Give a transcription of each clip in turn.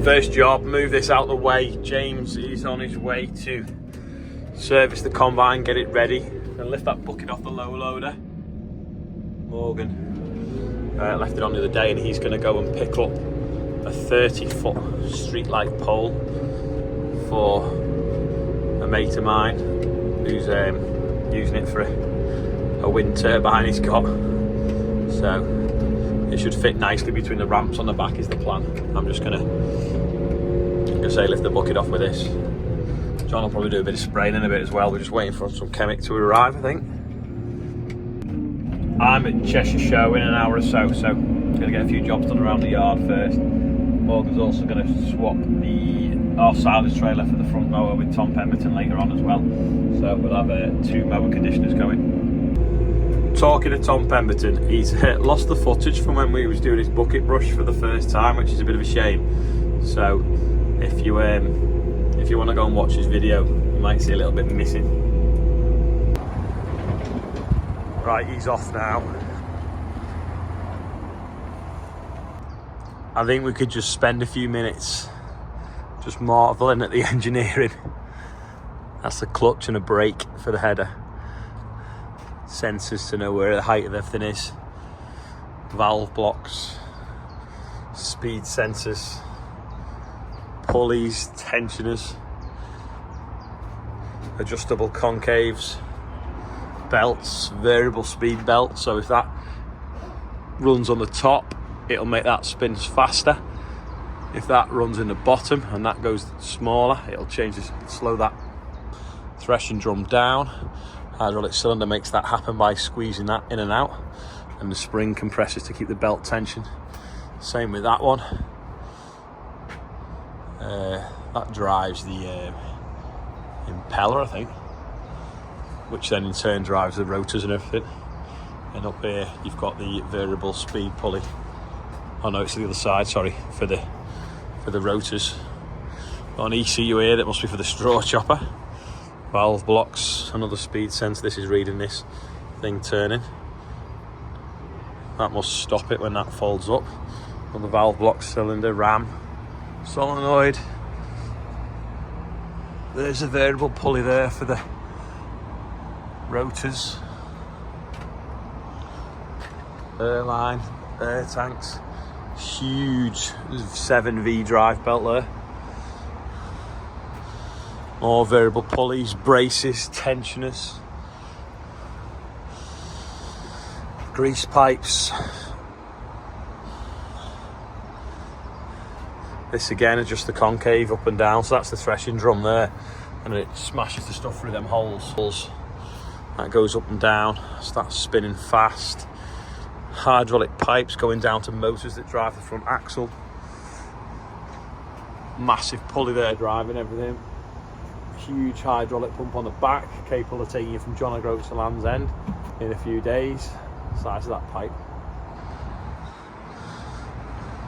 First job, move this out of the way. James is on his way to service the combine, get it ready, and lift that bucket off the low loader. Morgan left it on the other day, and he's going to go and pick up a 30-foot street light pole for a mate of mine who's using it for a wind turbine he's got. So it should fit nicely between the ramps on the back is the plan. I'm just gonna say lift the bucket off with this. John will probably do a bit of spraying in a bit as well. We're just waiting for some chemic to arrive, I think. I'm at CHESHIRE in an hour or so, I'm gonna get a few jobs done around the yard first. Morgan's also gonna swap our silage trailer for the front mower with Tom Pemberton later on as well. So we'll have 2 mower conditioners going. Talking to Tom Pemberton, he's lost the footage from when we was doing his bucket brush for the first time, which is a bit of a shame. So if you want to go and watch his video, you might see a little bit missing. Right, he's off now. I think we could just spend a few minutes just marvelling at the engineering. That's a clutch and a brake for the header. Sensors to know where the height of everything is. Valve blocks, speed sensors, pulleys, tensioners, adjustable concaves, belts, variable speed belt. So if that runs on the top, it'll make that spin faster. If that runs in the bottom and that goes smaller, it'll slow that threshing drum down. Hydraulic cylinder makes that happen by squeezing that in and out, and the spring compresses to keep the belt tension. Same with that one. That drives the impeller, I think, which then in turn drives the rotors and everything. And up here you've got the variable speed pulley. Oh no, it's the other side, sorry, for the rotors. Got an ECU here that must be for the straw chopper. Valve blocks, another speed sensor. This is reading this thing turning. That must stop it when that folds up. Another valve block, cylinder, ram, solenoid. There's a variable pulley there for the rotors. Air line, air tanks. Huge 7V drive belt there. More variable pulleys, braces, tensioners, grease pipes. This again is just the concave up and down, so that's the threshing drum there, and it smashes the stuff through them holes. That goes up and down, starts spinning fast. Hydraulic pipes going down to motors that drive the front axle. Massive pulley there driving everything. Huge hydraulic pump on the back, capable of taking you from John O'Groats to Land's End in a few days. Size of that pipe.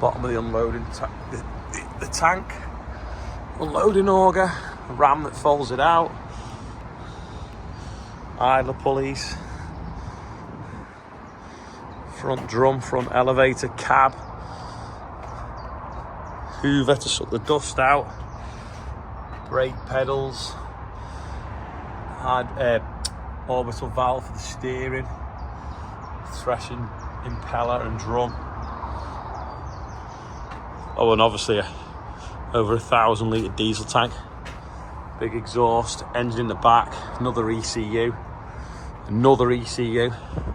Bottom of the unloading the tank. Unloading auger, a ram that folds it out. Idler pulleys. Front drum, front elevator, cab. Hoover to suck the dust out. Brake pedals, orbital valve for the steering, threshing impeller and drum. Oh, and obviously over 1,000 litre diesel tank, big exhaust, engine in the back, another ECU.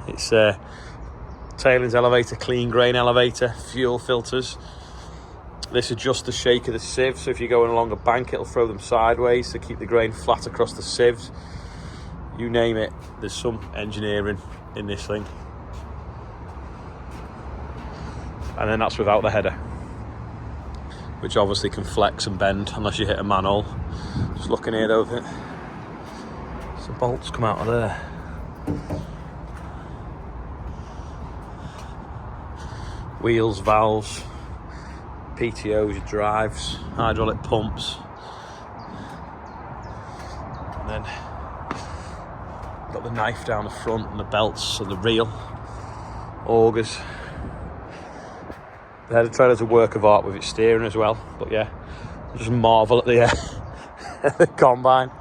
It's tailings elevator, clean grain elevator, fuel filters. This adjusts the shake of the sieve, so if you're going along a bank, it'll throw them sideways to keep the grain flat across the sieves. You name it, there's some engineering in this thing. And then that's without the header, which obviously can flex and bend unless you hit a manhole. Just looking here though, some bolts come out of there. Wheels, valves, PTOs, drives, hydraulic pumps, and then got the knife down the front and the belts and the reel, augers, The header trailer's a work of art with its steering as well. But yeah, I just marvel at the, the combine.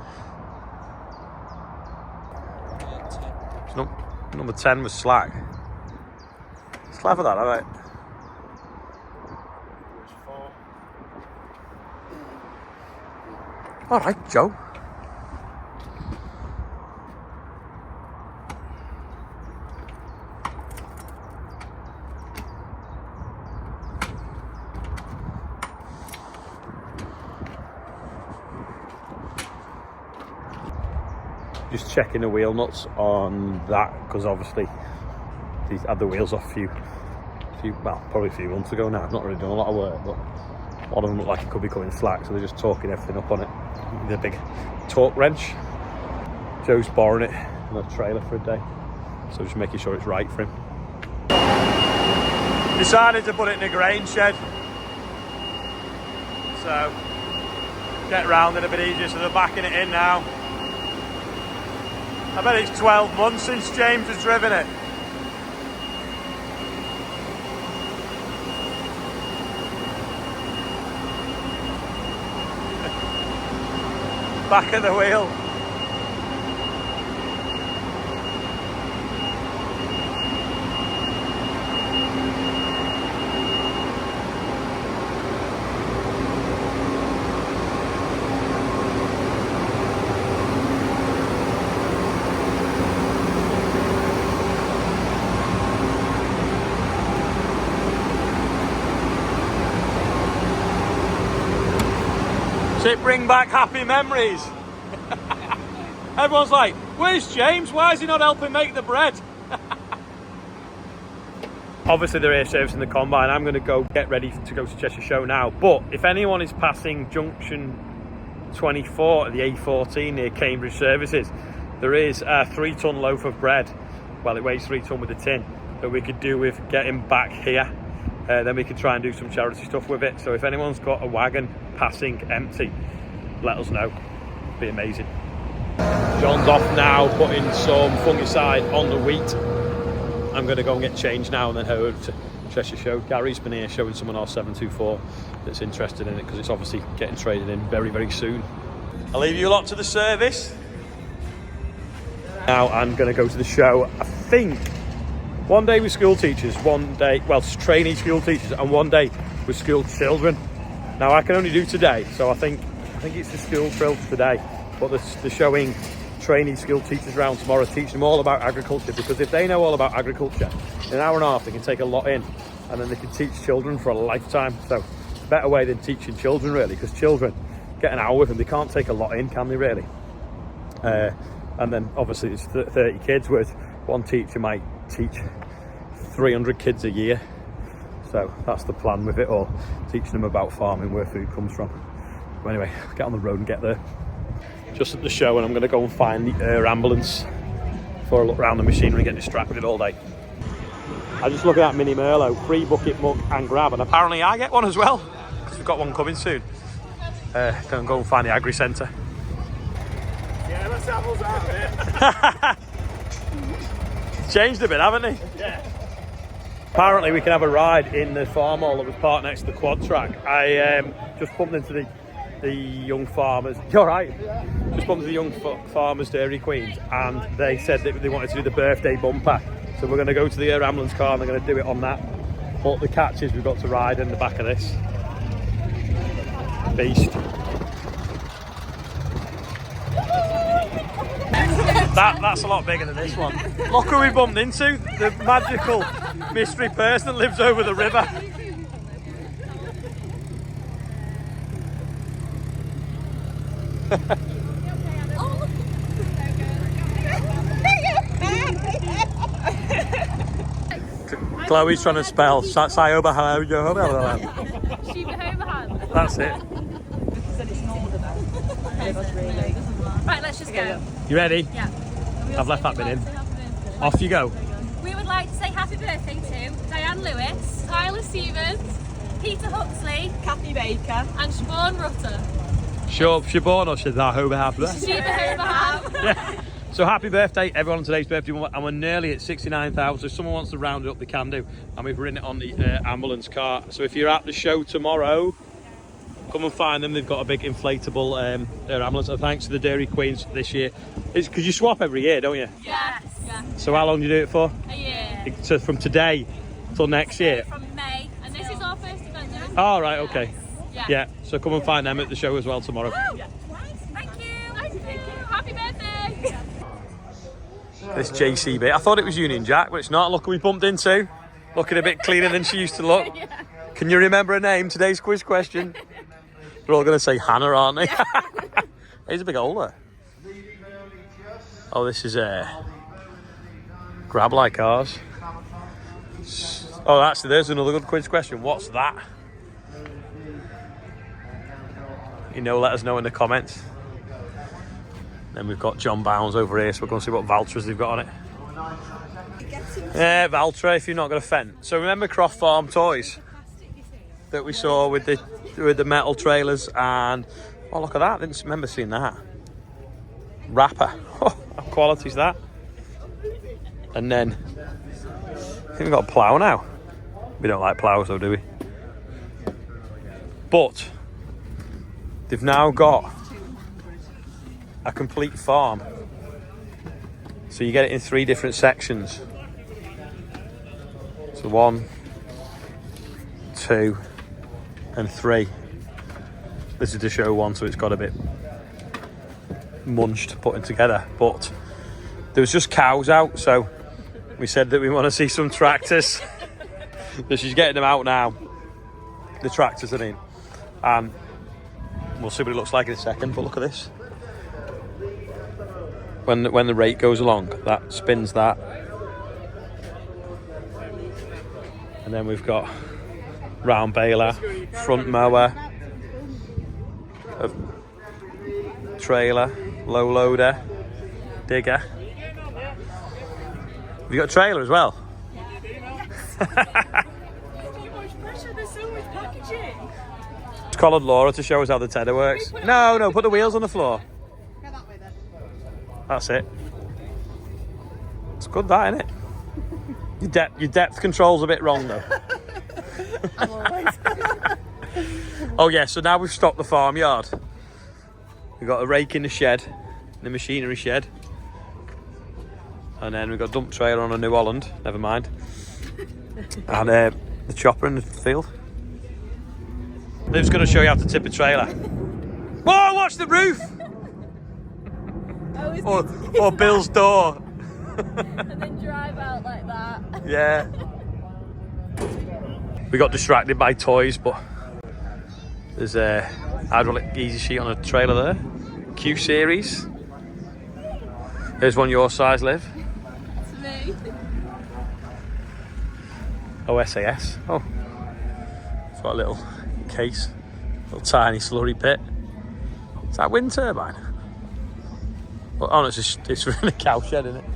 Number 10 was slack. It's clever that, alright. Alright, Joe. Just checking the wheel nuts on that, because obviously these had the wheels off probably a few months ago now. I've not really done a lot of work, but one of them looked like it could be coming slack, so they're just torquing everything up on it with a big torque wrench. Joe's borrowing it on a trailer for a day, so just making sure it's right for him. Decided to put it in a grain shed, so get round it a bit easier, so they're backing it in now. I bet it's 12 months since James has driven it. Back of the wheel. It bring back happy memories. Everyone's like, where's James? Why is he not helping make the bread? Obviously they're here servicing the combine. I'm going to go get ready to go to Cheshire Show now, but if anyone is passing junction 24 at the A14 near Cambridge Services, there is a 3-ton loaf of bread. Well, it weighs 3 ton with a tin, that we could do with getting back here. Then we could try and do some charity stuff with it. So if anyone's got a wagon passing empty, let us know. It'd be amazing. John's off now, putting some fungicide on the wheat. I'm going to go and get changed now and then head over to Cheshire Show. Gary's been here showing someone our 724 that's interested in it, because it's obviously getting traded in very, very soon. I'll leave you lot to the service. Now I'm going to go to the show. I think one day with school teachers, one day, well, trainee school teachers, and one day with school children. Now I can only do today, so I think it's the school trill today, but they're showing trainee school teachers around tomorrow, teaching them all about agriculture, because if they know all about agriculture, in an hour and a half they can take a lot in, and then they can teach children for a lifetime. So it's a better way than teaching children, really, because children get an hour with them, they can't take a lot in, can they, really? And then obviously it's 30 kids, whereas one teacher might teach 300 kids a year. So that's the plan with it all, teaching them about farming, where food comes from. But anyway, get on the road and get there. Just at the show, and I'm going to go and find the air ambulance before I look around the machinery and get distracted all day. I just look at that Mini Merlot, free bucket, mug and grab, and apparently I get one as well, because we've got one coming soon. Gonna go and find the agri centre. Yeah, let's have us out of here. Changed a bit, haven't they? Yeah. Apparently we can have a ride in the farm hall that was parked next to the quad track. I just bumped into the young farmers. You're right. Just bumped into the young farmers Dairy Queens, and they said that they wanted to do the birthday bumper. So we're going to go to the air ambulance car and they're going to do it on that. But the catch is we've got to ride in the back of this beast. That's a lot bigger than this one. Look who we bumped into, the magical mystery person that lives over the river. Chloe's trying to spell Sayoba. That's it. Right, let's just go. You ready? Yeah. I've left that bit in. Off you go. We would like to say happy birthday to Diane Lewis, Tyler Stevens, Peter Huxley, Kathy Baker, and Siobhan Rutter. Siobhan or Siobhan? Yeah. So happy birthday, everyone, on today's birthday, and we're nearly at 69,000. If someone wants to round it up, they can do. And we've written it on the ambulance car. So if you're at the show tomorrow, come and find them. They've got a big inflatable ambulance. And thanks to the Dairy Queens this year. It's because you swap every year, don't you? Yes. Yeah. So how long do you do it for? A year. So from today till next year? From May. And this is our first event doing it. Oh, right, okay. Yeah. So come and find them at the show as well tomorrow. Woo! Thank you. Thank you. Happy birthday. This JCB. I thought it was Union Jack, but it's not. Look who we bumped into. Looking a bit cleaner than she used to look. Yeah. Can you remember her name? Today's quiz question. They're all going to say Hannah, aren't they? Yeah. He's a bit older. Oh, this is grab like ours. Oh, actually, there's another good quiz question. What's that? You know, let us know in the comments. Then we've got John Bounds over here, so we're going to see what Valtras they've got on it. Yeah, Valtra, if you're not going to fence. So remember Croft Farm Toys that we saw with the metal trailers, and oh, look at that! I didn't remember seeing that. Wrapper. Oh, how quality is that? And then I think we've got a plough now. We don't like ploughs though, do we? But they've now got a complete farm. So you get it in 3 different sections. So 1, 2, and 3. This is to show 1, so it's got a bit munched putting together. But there was just cows out, so we said that we want to see some tractors. So she's getting them out now. The tractors, I mean. And we'll see what it looks like in a second, but look at this. When the rake goes along, that spins that. And then we've got round baler, front mower, a trailer, low loader, digger. Have you got a trailer as well? It's collared Laura to show us how the tedder works. No, put the wheels on the floor. That's it. It's good, that, isn't it? Your depth control's a bit wrong, though. I'm always. Oh, yeah, so now we've stopped the farmyard. We've got a rake in the shed, the machinery shed. And then we've got a dump trailer on a New Holland, never mind. And the chopper in the field. Liv's going to show you how to tip a trailer. Whoa, watch the roof! Or Bill's door. And then drive out like that. Yeah. We got distracted by toys, but there's a hydraulic easy sheet on a trailer there. Q series. Here's one your size, Liv. It's me. Oh, SAS. Oh. It's got a little case. Little tiny slurry pit. Is that a wind turbine? Oh, no, it's really a cow shed, isn't it?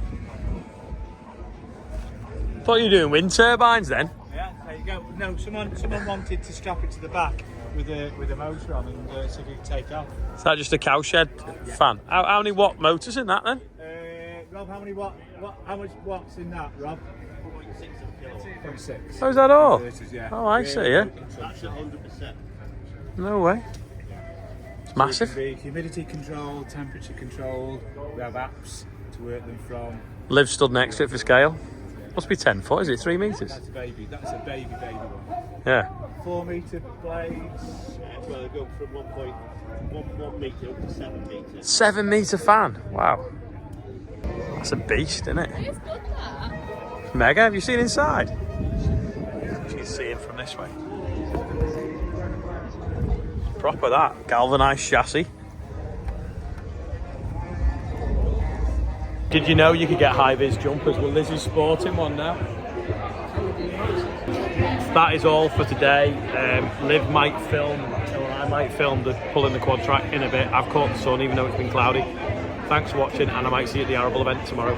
Thought you were doing wind turbines then. Yeah, there you go. No, someone wanted to strap it to the back with a motor on and so you can take off. Is that just a cow shed fan? How many watt motors in that then? Rob, how much watts in that, Rob? 0.6. Oh, is that all? Yeah. Oh, I see, yeah. That's 100%. No way. It's massive. So it can be humidity controlled, temperature controlled. We have apps to work them from. Liv stood next to it for scale. Must be 10 foot, is it 3 metres? That's a baby one. Yeah. 4 metre blades. Well, they go from 1 metre up to 7 metres. 7 metre fan. Wow. That's a beast, isn't it? It's good, that. Mega. Have you seen inside? You can see it from this way. Proper that. Galvanised chassis. Did you know you could get high-vis jumpers? Well, Liz is sporting one now. That is all for today. Liv might film, or I might film pulling the quad track in a bit. I've caught the sun even though it's been cloudy. Thanks for watching, and I might see you at the Arable event tomorrow.